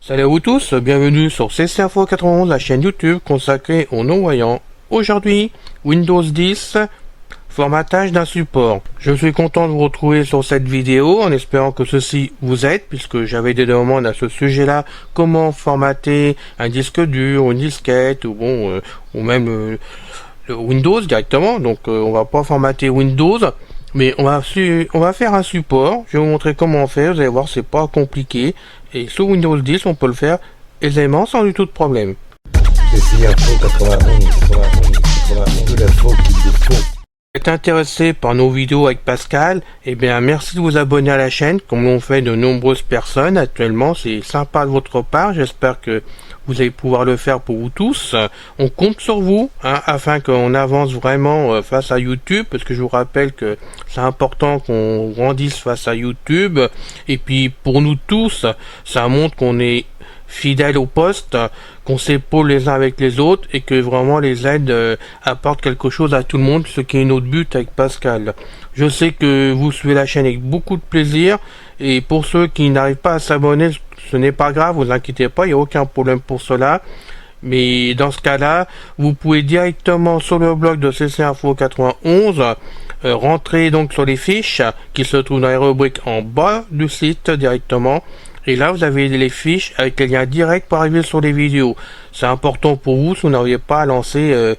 Salut à vous tous, bienvenue sur CC Info 91, la chaîne YouTube consacrée aux non-voyants. Aujourd'hui, Windows 10, formatage d'un support. Je suis content de vous retrouver sur cette vidéo en espérant que ceci vous aide, puisque j'avais des demandes à ce sujet-là, comment formater un disque dur, une disquette, ou même le Windows directement. Donc on va pas formater Windows, mais on va faire un support. Je vais vous montrer comment on fait, vous allez voir, c'est pas compliqué. Et sur Windows 10, on peut le faire aisément sans du tout de problème. CC Info 91, de l'info qu'il vous faut. Vous êtes intéressé par nos vidéos avec Pascal, eh bien merci de vous abonner à la chaîne, comme l'ont fait de nombreuses personnes actuellement. C'est sympa de votre part, j'espère que vous allez pouvoir le faire pour vous tous. On compte sur vous, afin qu'on avance vraiment face à YouTube, parce que je vous rappelle que c'est important qu'on grandisse face à YouTube. Et puis pour nous tous, ça montre qu'on est fidèle au poste, qu'on s'épaule les uns avec les autres et que vraiment les aides apportent quelque chose à tout le monde, ce qui est notre but avec Pascal. Je sais que vous suivez la chaîne avec beaucoup de plaisir, et pour ceux qui n'arrivent pas à s'abonner, ce n'est pas grave, vous inquiétez pas, il n'y a aucun problème pour cela. Mais dans ce cas-là, vous pouvez directement sur le blog de CC Info 91 rentrer donc sur les fiches qui se trouvent dans les rubriques en bas du site directement. Et là, vous avez les fiches avec les liens directs pour arriver sur les vidéos. C'est important pour vous si vous n'arrivez pas à lancer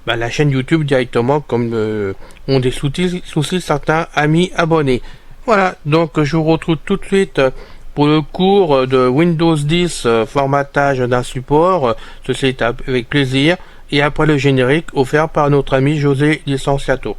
la chaîne YouTube directement, comme ont des soucis certains amis abonnés. Voilà, donc je vous retrouve tout de suite pour le cours de Windows 10 formatage d'un support. Ceci est avec plaisir. Et après le générique offert par notre ami José Licenciato.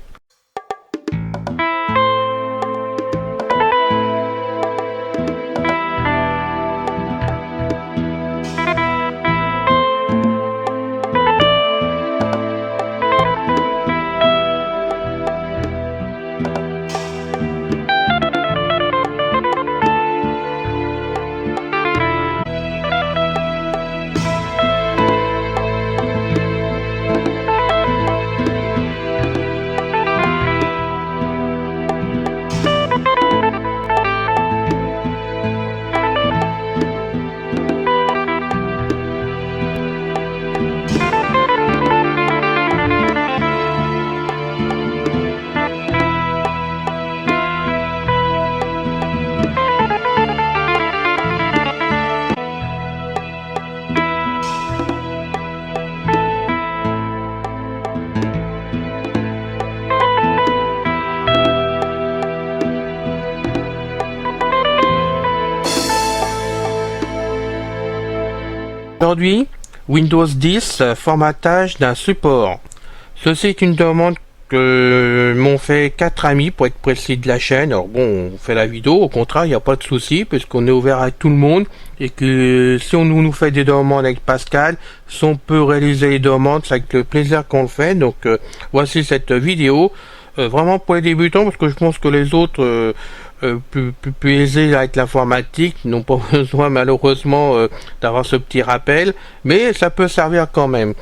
Aujourd'hui, Windows 10, formatage d'un support. Ceci est une demande que m'ont fait 4 amis pour être précis de la chaîne. Alors bon, on fait la vidéo, au contraire, il n'y a pas de souci, puisqu'on est ouvert à tout le monde, et que si on nous fait des demandes avec Pascal, si on peut réaliser les demandes, c'est avec le plaisir qu'on le fait. Donc voici cette vidéo, vraiment pour les débutants, parce que je pense que les autres plus aisés avec l'informatique n'ont pas besoin malheureusement d'avoir ce petit rappel, mais ça peut servir quand même.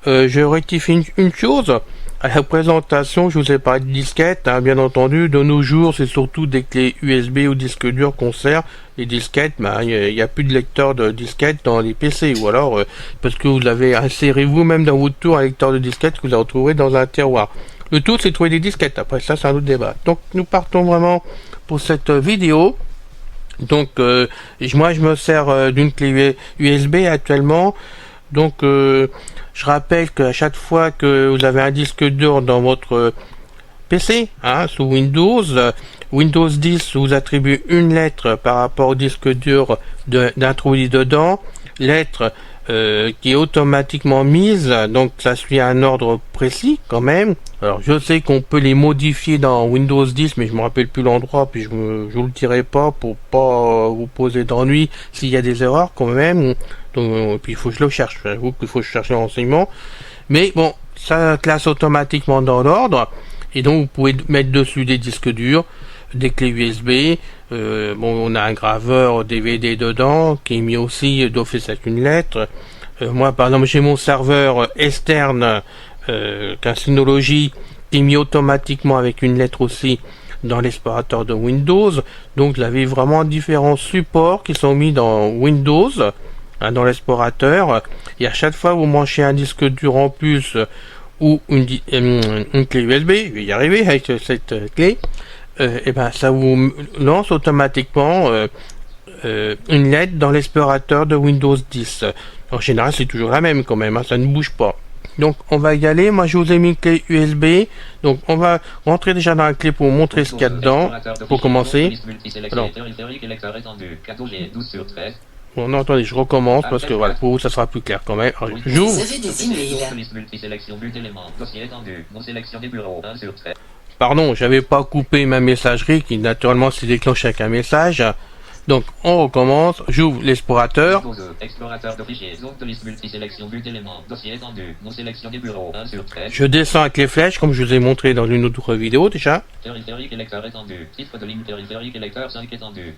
Je rectifie une chose. À la présentation, je vous ai parlé de disquettes, bien entendu. De nos jours, c'est surtout des clés USB ou disques durs qu'on sert. Les disquettes, il n'y a plus de lecteur de disquettes dans les PC, ou alors parce que vous avez inséré vous-même dans votre tour un lecteur de disquettes que vous avez retrouvé dans un tiroir. Le tout, c'est de trouver des disquettes. Après ça, c'est un autre débat. Donc, nous partons vraiment pour cette vidéo. Donc, moi, je me sers d'une clé USB actuellement. Donc, je rappelle qu'à chaque fois que vous avez un disque dur dans votre PC, sous Windows, Windows 10 vous attribue une lettre par rapport au disque dur d'introduit dedans, lettre qui est automatiquement mise, donc ça suit un ordre précis quand même. Alors je sais qu'on peut les modifier dans Windows 10, mais je me rappelle plus l'endroit, puis je vous le dirai pas pour pas vous poser d'ennui s'il y a des erreurs quand même. Donc, puis il faut que je le cherche, j'avoue qu'il faut que je cherche les renseignements. Mais bon, ça classe automatiquement dans l'ordre, et donc vous pouvez mettre dessus des disques durs, des clés USB. On a un graveur DVD dedans qui est mis aussi d'office avec une lettre. Moi par exemple j'ai mon serveur externe qu'un Synology qui est mis automatiquement avec une lettre aussi dans l'explorateur de Windows. Donc vous avez vraiment différents supports qui sont mis dans Windows. hein, dans l'explorateur, et à chaque fois que vous branchez un disque dur en plus ou une clé USB, je vais y arriver avec cette clé, et ben ça vous lance automatiquement une LED dans l'explorateur de Windows 10. En général, c'est toujours la même quand même, hein, ça ne bouge pas. Donc on va y aller, moi je vous ai mis une clé USB, donc on va rentrer déjà dans la clé pour vous montrer ce qu'il y a dedans, pour commencer. Alors, bon, non, attendez, je recommence parce que voilà, pour vous ça sera plus clair quand même. Alors, j'ouvre. Pardon, j'avais pas coupé ma messagerie qui naturellement s'est déclenchée avec un message. Donc on recommence, j'ouvre l'explorateur. Je descends avec les flèches comme je vous ai montré dans une autre vidéo déjà.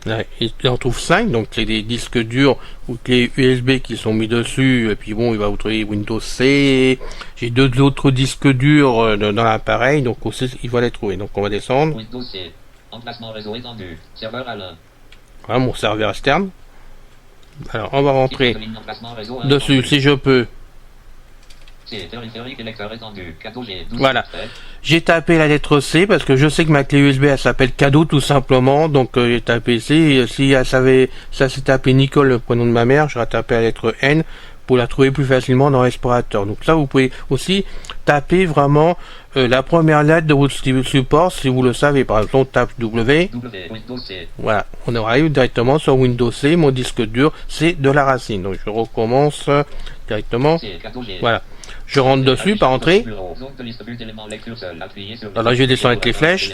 Ouais, il en trouve 5, donc c'est des disques durs ou clés USB qui sont mis dessus, et puis bon, il va vous trouver Windows C. J'ai deux autres disques durs dans l'appareil, donc aussi il va les trouver. Donc on va descendre. Windows C, emplacement réseau étendu, serveur à l'un. Voilà mon serveur externe. Alors on va rentrer dessus si je peux. Voilà. J'ai tapé la lettre C parce que je sais que ma clé USB elle s'appelle cadeau tout simplement. Donc j'ai tapé C. Si elle savait, ça s'est tapé Nicole, le prénom de ma mère, j'aurais tapé la lettre N pour la trouver plus facilement dans l'explorateur. Donc là vous pouvez aussi taper vraiment la première lettre de votre support si vous le savez. Par exemple on tape W. Voilà, on arrive directement sur Windows C. Mon disque dur c'est de la racine. Donc je recommence directement. Voilà. Je rentre dessus par entrée. Alors je descends avec les flèches.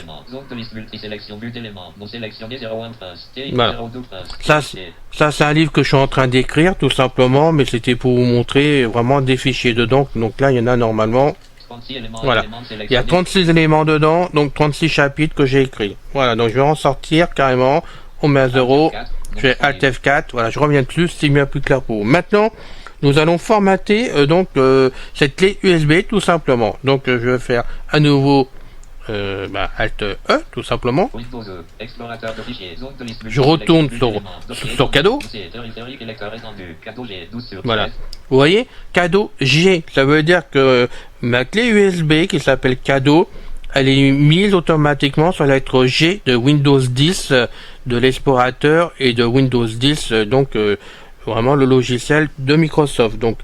Voilà. Ça c'est un livre que je suis en train d'écrire tout simplement, mais c'était pour vous montrer vraiment des fichiers dedans. Donc là il y en a normalement. Voilà. Il y a 36 éléments dedans, donc 36 chapitres que j'ai écrits. Voilà, donc je vais en sortir carrément. On met à 0. Je fais Alt F4. Voilà, je reviens dessus, c'est bien plus clair pour vous. Maintenant, nous allons formater cette clé USB tout simplement. Donc je vais faire à nouveau Alt E tout simplement. Je retourne sur cadeau. Voilà. Vous voyez, cadeau G. Ça veut dire que ma clé USB qui s'appelle cadeau, elle est mise automatiquement sur la lettre G de Windows 10, de l'explorateur et de Windows 10, vraiment le logiciel de Microsoft. Donc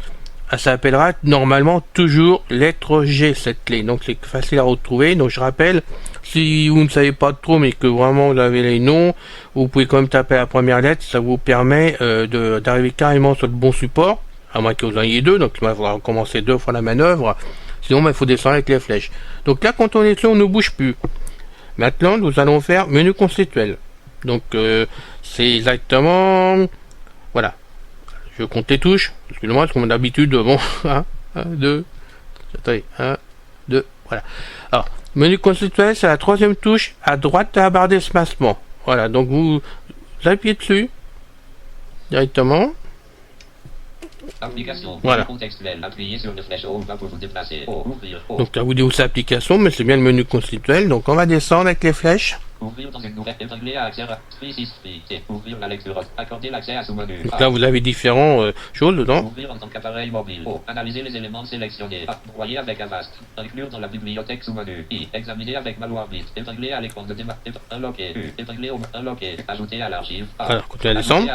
elle s'appellera normalement toujours lettre G cette clé, donc c'est facile à retrouver. Donc je rappelle, si vous ne savez pas trop mais que vraiment vous avez les noms, vous pouvez quand même taper la première lettre, ça vous permet d'arriver carrément sur le bon support, à moins que vous en ayez deux, donc il va falloir recommencer deux fois la manœuvre, sinon il faut descendre avec les flèches. Donc là quand on est dessus on ne bouge plus. Maintenant nous allons faire menu conceptuel, donc c'est exactement, voilà. Je compte les touches, excusez-moi, comme d'habitude, bon, 1, 2, attendez, 1, 2, voilà. Alors, menu conceptuel, c'est la troisième touche à droite de la barre d'espacement. Voilà, donc vous appuyez dessus, directement. Application, voilà. Contextuel, appuyez sur le flèche haut pour vous déplacer. Ouvrir, donc là vous dites où c'est application, mais c'est bien le menu conceptuel. Donc on va descendre avec les flèches. Ouvrir dans une nouvelle épingler à accès ouvrir la lecture, accorder l'accès à sous-menu. Donc là vous avez différentes choses dedans. Ouvrir en tant qu'appareil mobile. Analyser les éléments sélectionnés. Broyer avec Avast. Inclure dans la bibliothèque sous-menu. Examiner avec Malwarebit. Épingler à l'écran de démarrage. Unlocker. Épingler au unlocker. Ajouter à l'archive. Alors continuez à descendre.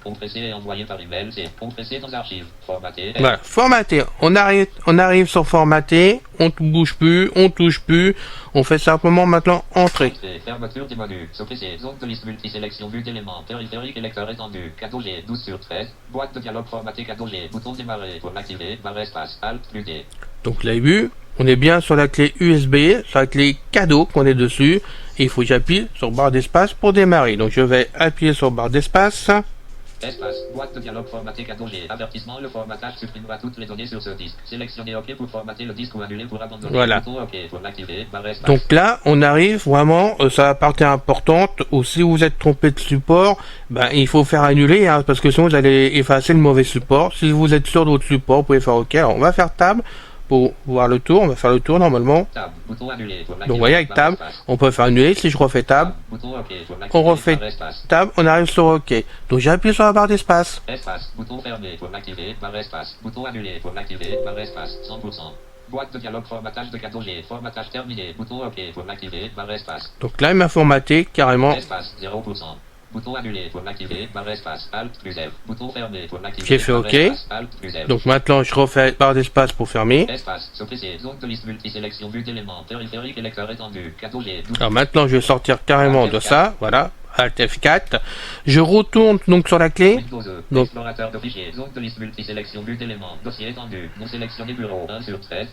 Compresser et envoyer par email. C'est compresser dans archives. Formater. Voilà, formater. On arrive sur formater. On ne bouge plus, on touche plus. On fait simplement maintenant entrer. Fermeture des menus. PC, zone de liste multisélection, vue d'éléments, périphérique et lecteur étendu. Cadeau G, 12/13. Boîte de dialogue formatée cadeau G. Bouton démarrer pour l'activer. Barre espace. Alt plus D. Donc là, vu, on est bien sur la clé USB, sur la clé cadeau qu'on est dessus. Et il faut que j'appuie sur barre d'espace pour démarrer. Donc je vais appuyer sur barre d'espace. Espace, boîte de dialogue formatée cadeau G. Avertissement, le formatage supprimera toutes les données sur ce disque. Sélectionnez OK pour formater le disque ou annuler pour abandonner. Voilà. Bouton OK pour l'activer. Barre espace. Donc là, on arrive vraiment, ça la partie importante, ou si vous êtes trompé de support, ben, il faut faire annuler, hein, parce que sinon vous allez effacer le mauvais support. Si vous êtes sûr de votre support, vous pouvez faire OK. Alors on va faire table pour voir le tour. On va faire le tour normalement. Tab. Bouton annulé pour Donc vous voyez avec tab, on peut faire annuler. Si je refais tab, Bouton OK pour on refait barre espace. tab, on arrive sur OK. Donc j'appuie sur la barre d'espace. Espace. Bouton fermé pour l'activer. Barre espace. Bouton annulé pour l'activer. Barre espace. 100%. Boîte de dialogue formatage de 4G. Formatage terminé. Bouton OK pour l'activer. Barre espace. Donc là il m'a formaté carrément. Espace 0%. Bouton annulé pour l'activer. Barre espace. Alt plus F. Bouton fermé pour l'activer. J'ai fait barre OK. espace, Alt plus F. Donc maintenant je refais barre d'espace pour fermer. Espace. Sous-PC. Zone de liste multisélection. Vue d'éléments. Périphérique et lecteur étendu. 4G. Alors maintenant je vais sortir carrément de ça. Voilà. Alt F4. Je retourne donc sur la clé. Windows E. Donc- Explorateur de fichiers. Zone de liste multisélection. Vue d'éléments. Dossier étendu. Non sélectionné bureau. 1 sur 13.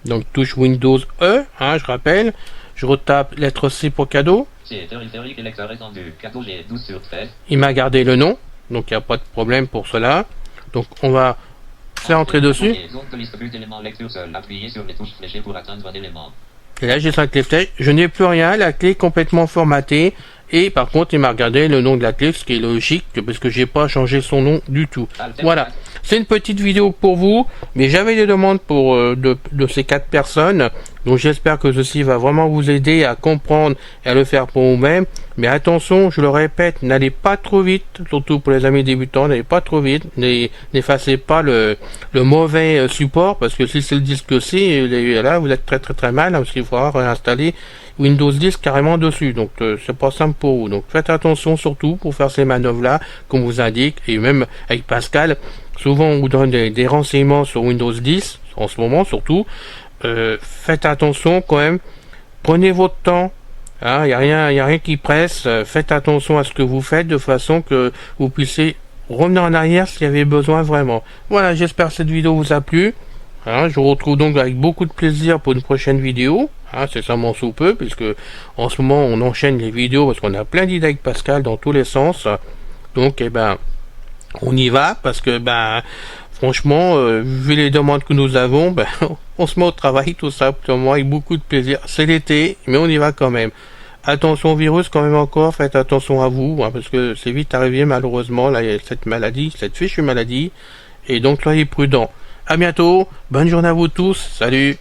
Donc touche Windows E, hein, je rappelle. Je retape lettre C pour cadeau. C. Périphérique et lecteur étendu. 4G. 12 sur 13. Il m'a gardé le nom, donc il n'y a pas de problème pour cela. Donc on va faire entrer dessus. Zone de liste vue d'éléments. Lecture seule. Appuyez sur les touches fléchées pour atteindre un élément. Et là j'ai 5 clés flèches. Je n'ai plus rien, la clé est complètement formatée. Et par contre il m'a regardé le nom de la clé, ce qui est logique parce que j'ai pas changé son nom du tout. Voilà. C'est une petite vidéo pour vous, mais j'avais des demandes pour de ces 4 personnes, donc j'espère que ceci va vraiment vous aider à comprendre et à le faire pour vous-même. Mais attention, je le répète, n'allez pas trop vite, surtout pour les amis débutants, n'allez pas trop vite, n'effacez pas le mauvais support, parce que si c'est le disque C, là vous êtes très mal, hein, parce qu'il faudra réinstaller Windows 10 carrément dessus, donc c'est pas simple pour vous. Donc faites attention surtout pour faire ces manœuvres là, qu'on vous indique, et même avec Pascal. Souvent, on vous donne des renseignements sur Windows 10, en ce moment surtout. Faites attention quand même. Prenez votre temps. Il n'y a rien qui presse. Faites attention à ce que vous faites de façon que vous puissiez revenir en arrière s'il y avait besoin vraiment. Voilà, j'espère que cette vidéo vous a plu. Je vous retrouve donc avec beaucoup de plaisir pour une prochaine vidéo. C'est seulement sous peu, puisque en ce moment on enchaîne les vidéos parce qu'on a plein d'idées avec Pascal dans tous les sens. Donc, on y va parce que franchement vu les demandes que nous avons, on se met au travail tout simplement avec beaucoup de plaisir. C'est l'été mais on y va quand même. Attention au virus quand même encore, faites attention à vous parce que c'est vite arrivé malheureusement là, cette maladie, cette fichue maladie, et donc soyez prudents. À bientôt, bonne journée à vous tous, salut.